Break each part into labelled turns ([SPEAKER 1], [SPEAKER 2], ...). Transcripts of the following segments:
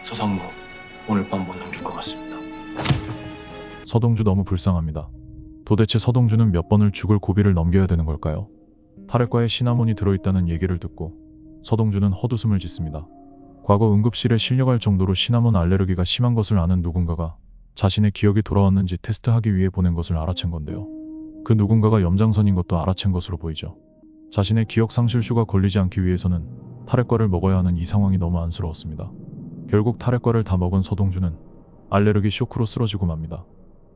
[SPEAKER 1] 서상무, 오늘 밤 못 넘길 것 같습니다.
[SPEAKER 2] 서동주 너무 불쌍합니다. 도대체 서동주는 몇 번을 죽을 고비를 넘겨야 되는 걸까요? 탈핵과에 시나몬이 들어있다는 얘기를 듣고 서동주는 헛웃음을 짓습니다. 과거 응급실에 실려갈 정도로 시나몬 알레르기가 심한 것을 아는 누군가가 자신의 기억이 돌아왔는지 테스트하기 위해 보낸 것을 알아챈 건데요. 그 누군가가 염장선인 것도 알아챈 것으로 보이죠. 자신의 기억 상실수가 걸리지 않기 위해서는 탈핵과를 먹어야 하는 이 상황이 너무 안쓰러웠습니다. 결국 탈핵과를 다 먹은 서동주는 알레르기 쇼크로 쓰러지고 맙니다.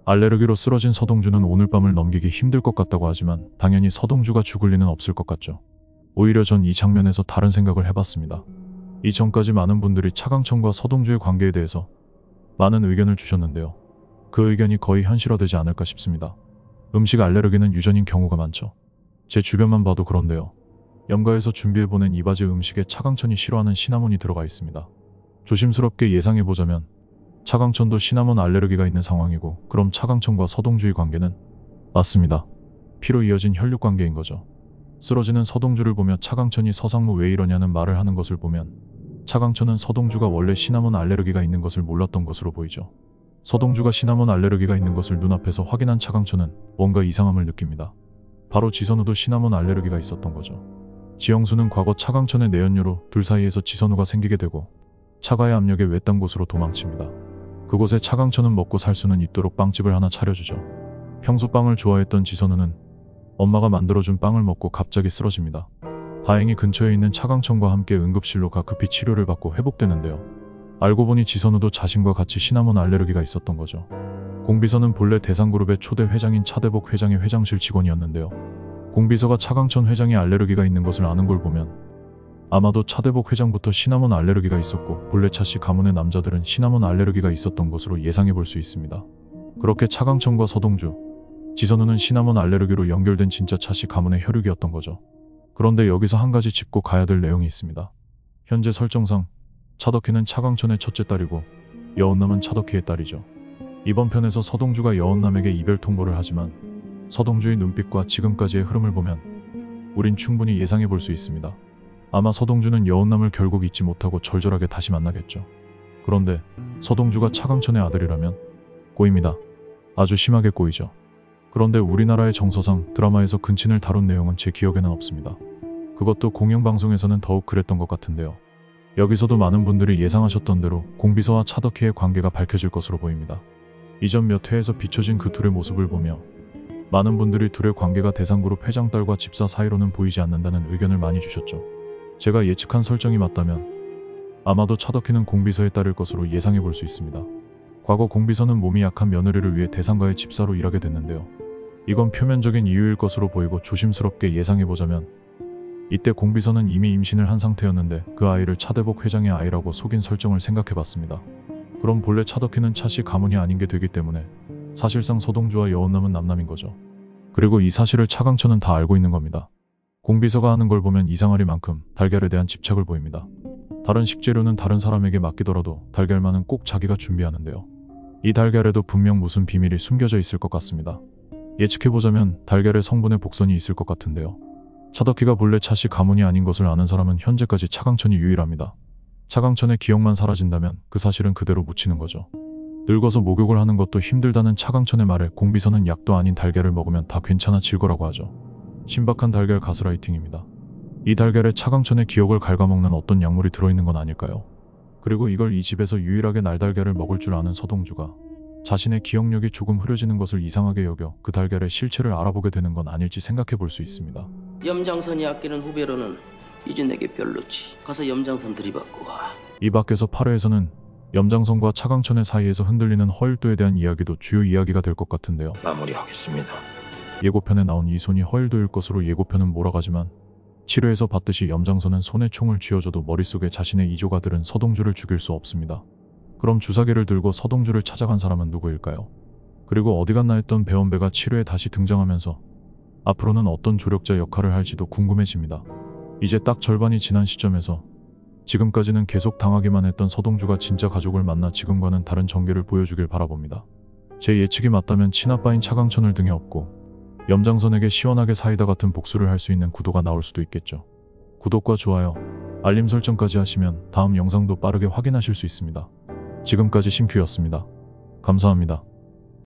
[SPEAKER 2] 알레르기로 쓰러진 서동주는 오늘 밤을 넘기기 힘들 것 같다고 하지만 당연히 서동주가 죽을 리는 없을 것 같죠. 오히려 전 이 장면에서 다른 생각을 해봤습니다. 이전까지 많은 분들이 차강천과 서동주의 관계에 대해서 많은 의견을 주셨는데요. 그 의견이 거의 현실화되지 않을까 싶습니다. 음식 알레르기는 유전인 경우가 많죠. 제 주변만 봐도 그런데요. 염가에서 준비해보낸 이바지 음식에 차강천이 싫어하는 시나몬이 들어가 있습니다. 조심스럽게 예상해보자면 차강천도 시나몬 알레르기가 있는 상황이고, 그럼 차강천과 서동주의 관계는 맞습니다. 피로 이어진 혈육 관계인 거죠. 쓰러지는 서동주를 보며 차강천이 서상무 왜 이러냐는 말을 하는 것을 보면 차강천은 서동주가 원래 시나몬 알레르기가 있는 것을 몰랐던 것으로 보이죠. 서동주가 시나몬 알레르기가 있는 것을 눈앞에서 확인한 차강천은 뭔가 이상함을 느낍니다. 바로 지선우도 시나몬 알레르기가 있었던 거죠. 지영수는 과거 차강천의 내연녀로 둘 사이에서 지선우가 생기게 되고 차가의 압력에 외딴 곳으로 도망칩니다. 그곳에 차강천은 먹고 살 수는 있도록 빵집을 하나 차려주죠. 평소 빵을 좋아했던 지선우는 엄마가 만들어준 빵을 먹고 갑자기 쓰러집니다. 다행히 근처에 있는 차강천과 함께 응급실로 가 급히 치료를 받고 회복되는데요. 알고 보니 지선우도 자신과 같이 시나몬 알레르기가 있었던 거죠. 공비서는 본래 대상그룹의 초대 회장인 차대복 회장의 회장실 직원이었는데요. 공비서가 차강천 회장이 알레르기가 있는 것을 아는 걸 보면 아마도 차대복 회장부터 시나몬 알레르기가 있었고 본래 차씨 가문의 남자들은 시나몬 알레르기가 있었던 것으로 예상해 볼 수 있습니다. 그렇게 차강천과 서동주, 지선우는 시나몬 알레르기로 연결된 진짜 차씨 가문의 혈육이었던 거죠. 그런데 여기서 한 가지 짚고 가야 될 내용이 있습니다. 현재 설정상 차덕희는 차강천의 첫째 딸이고 여운남은 차덕희의 딸이죠. 이번 편에서 서동주가 여운남에게 이별 통보를 하지만 서동주의 눈빛과 지금까지의 흐름을 보면 우린 충분히 예상해 볼 수 있습니다. 아마 서동주는 여운남을 결국 잊지 못하고 절절하게 다시 만나겠죠. 그런데 서동주가 차강천의 아들이라면 꼬입니다. 아주 심하게 꼬이죠. 그런데 우리나라의 정서상 드라마에서 근친을 다룬 내용은 제 기억에는 없습니다. 그것도 공영방송에서는 더욱 그랬던 것 같은데요. 여기서도 많은 분들이 예상하셨던 대로 공비서와 차덕희의 관계가 밝혀질 것으로 보입니다. 이전 몇 회에서 비춰진 그 둘의 모습을 보며 많은 분들이 둘의 관계가 대상그룹 회장 딸과 집사 사이로는 보이지 않는다는 의견을 많이 주셨죠. 제가 예측한 설정이 맞다면 아마도 차덕희는 공비서의 딸일 것으로 예상해 볼 수 있습니다. 과거 공비서는 몸이 약한 며느리를 위해 대상가의 집사로 일하게 됐는데요. 이건 표면적인 이유일 것으로 보이고 조심스럽게 예상해보자면 이때 공비서는 이미 임신을 한 상태였는데 그 아이를 차대복 회장의 아이라고 속인 설정을 생각해봤습니다. 그럼 본래 차덕희는 차씨 가문이 아닌 게 되기 때문에 사실상 서동주와 여운남은 남남인 거죠. 그리고 이 사실을 차강천은 다 알고 있는 겁니다. 공비서가 하는 걸 보면 이상할 만큼 달걀에 대한 집착을 보입니다. 다른 식재료는 다른 사람에게 맡기더라도 달걀만은 꼭 자기가 준비하는데요. 이 달걀에도 분명 무슨 비밀이 숨겨져 있을 것 같습니다. 예측해보자면 달걀의 성분에 복선이 있을 것 같은데요. 차덕희가 본래 차씨 가문이 아닌 것을 아는 사람은 현재까지 차강천이 유일합니다. 차강천의 기억만 사라진다면 그 사실은 그대로 묻히는 거죠. 늙어서 목욕을 하는 것도 힘들다는 차강천의 말에 공비서는 약도 아닌 달걀을 먹으면 다 괜찮아질 거라고 하죠. 신박한 달걀 가스라이팅입니다. 이 달걀에 차강천의 기억을 갉아먹는 어떤 약물이 들어있는 건 아닐까요? 그리고 이걸 이 집에서 유일하게 날달걀을 먹을 줄 아는 서동주가 자신의 기억력이 조금 흐려지는 것을 이상하게 여겨 그 달걀의 실체를 알아보게 되는 건 아닐지 생각해 볼 수 있습니다.
[SPEAKER 3] 염장선이 아끼는 후배로는 이제 내게 별로지. 가서 염장선 들이받고 와.
[SPEAKER 2] 이 밖에서 8회에서는 염장선과 차강천의 사이에서 흔들리는 허일도에 대한 이야기도 주요 이야기가 될 것 같은데요.
[SPEAKER 1] 마무리하겠습니다.
[SPEAKER 2] 예고편에 나온 이 손이 허일도일 것으로 예고편은 몰아가지만 7회에서 봤듯이 염장선은 손에 총을 쥐어줘도 머릿속에 자신의 이조가들은 서동주를 죽일 수 없습니다. 그럼 주사기를 들고 서동주를 찾아간 사람은 누구일까요? 그리고 어디 갔나 했던 배원배가 7회에 다시 등장하면서 앞으로는 어떤 조력자 역할을 할지도 궁금해집니다. 이제 딱 절반이 지난 시점에서 지금까지는 계속 당하기만 했던 서동주가 진짜 가족을 만나 지금과는 다른 전개를 보여주길 바라봅니다. 제 예측이 맞다면 친아빠인 차강천을 등에 업고 염장선에게 시원하게 사이다 같은 복수를 할 수 있는 구도가 나올 수도 있겠죠. 구독과 좋아요, 알림 설정까지 하시면 다음 영상도 빠르게 확인하실 수 있습니다. 지금까지 심큐였습니다. 감사합니다.